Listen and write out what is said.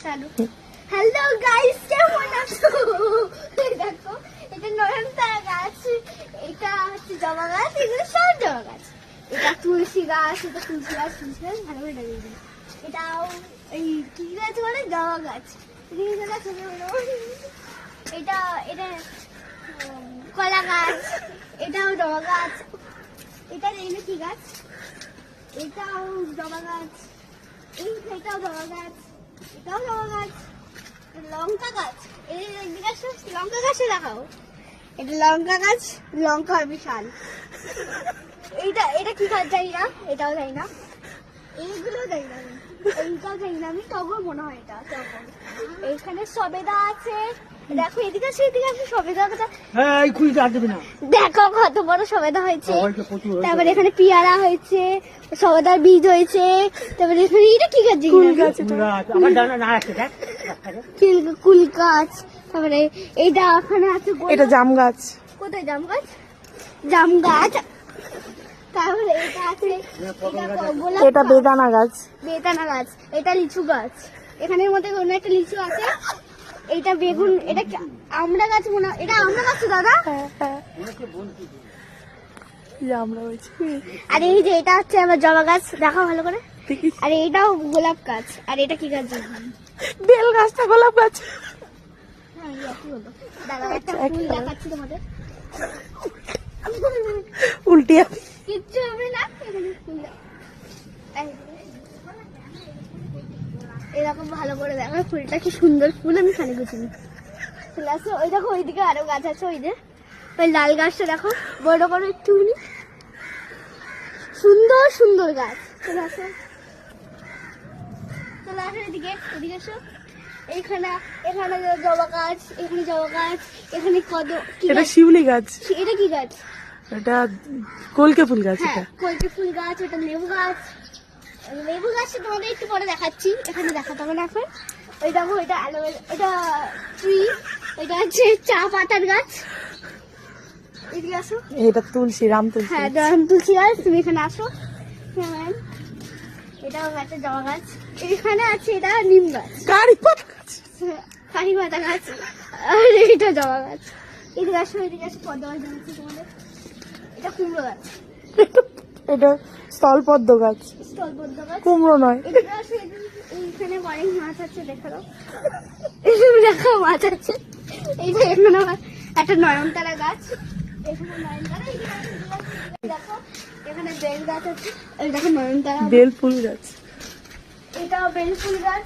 Hello guys, কেমন আছো? দেখো এটা নয়নতারা গাছ, এটা হচ্ছে জবা গাছ, এগুলো সব জবা গাছ। এটা তুলসী গাছ, এটা তুলসী গাছ, তুলসী গাছ ভালো করে লাগিয়ে দিই। এটাও এই কি গাছ বলে, জবা গাছ। এটা এটা কলা গাছ, এটাও জবা গাছ। এটা এগুলো কি গাছ? এটাও জবা গাছ, এটাও জবা গাছ, এটাও জবা গাছ। লঙ্কা গাছ, এই লঙ্কা গাছে দেখাও। এটা লঙ্কা গাছ, লঙ্কা বিশাল। এটা এটা কি গাছ জানি না, এটাও জানি না, এইগুলো জানি না, এইটাও জানি না আমি, তবুও মনে হয় এটা তখন। এইখানে সবেদা আছে, দেখো এদিকে আছে, এদিকে আছে সবেদা। দেখো কত বড় সবেদা হয়েছে। তারপরে এখানে পেয়ারা হয়েছে, সবেদার বীজ হয়েছে। তারপরে এখানে এটা কি গাছ? কুল গাছ। তারপরে এইটা ওখানে আছে, এটা জাম গাছ। কোথায় জাম গাছ? জাম গাছ। তারপরে এটা আছে, এটা বেদানা গাছ। বেদানা গাছ। এটা লিচু গাছ, এখানের মধ্যে কোনো একটা লিচু আছে। এটা বেগুন, এটা আমড়া গাছ মনে হয়। এটা আমড়া গাছ দাদা? আমরা হয়েছি। আর এই যে এটা হচ্ছে আমার জবা গাছ, দেখো ভালো করে। আর এটাও গোলাপ গাছ। আর এটা কি গাছ? বেল গাছটা গোলাপ গাছ। হ্যাঁ, কি হলো দাদা, একটা ফুল দেখাচ্ছি তোমাদের। উল্টিয়া কিচ্ছু হবে না, এরকম ভালো করে দেখো ফুলটা কি সুন্দর ফুল। আমি খালি গুছিনি চলে আসো। ওই দেখো ওইদিকে আরো গাছ আছে, ওই যে ওই লাল গাছটা দেখো, বড় বড় একটুখানি সুন্দর সুন্দর গাছ। চলে আসো, চলে আসো এদিকে, এদিকে এসো। এখানে এখানে জবা গাছ, এখানে জবা গাছ, এখানে কত। এটা শিউলি গাছ। এটা কি গাছ? এটা কলকে ফুল গাছ। হ্যাঁ, এটা কলকে ফুল গাছ। এটা লেবু গাছ। লেবু গাছটা তোমাদের একটু পরে দেখাচ্ছি, এখানে দেখাতে হবে না এখন। ওই দেখো এটা অ্যালোভেরা, এটা ট্রি, এটা হচ্ছে চা পাতার গাছ। এদিকে আসো। এটা তুলসী, রাম তুলসী। হ্যাঁ, রাম তুলসী গাছ। তুমি এখানে আসো। হ্যাঁ ম্যাম, এটাও একটা জবা গাছ। এখানে আছে এটা নিম গাছ, কারি পাতা গাছ। কারি পাতা গাছ। আর এটা জবা গাছ। এদিকে আসো, এদিকে আসো, পদ্ম গাছ দেখাচ্ছি তোমাদের। এটা কুমড়ো গাছ। এটা স্থলপদ্ম গাছ। স্থলপদ্ম গাছ। কুমড়ো নয়। এদিকে আসো, এইখানে অনেক মাছ আছে, দেখো দেখো মাছ আছে। এই যে এখানে একটা নয়নতারা গাছ, এখানে নয়নতারা। দেখো এখানে বেল গাছ আছে, এই দেখো নয়নতারা। বেল ফুল গাছ। এটা বেল ফুল গাছ।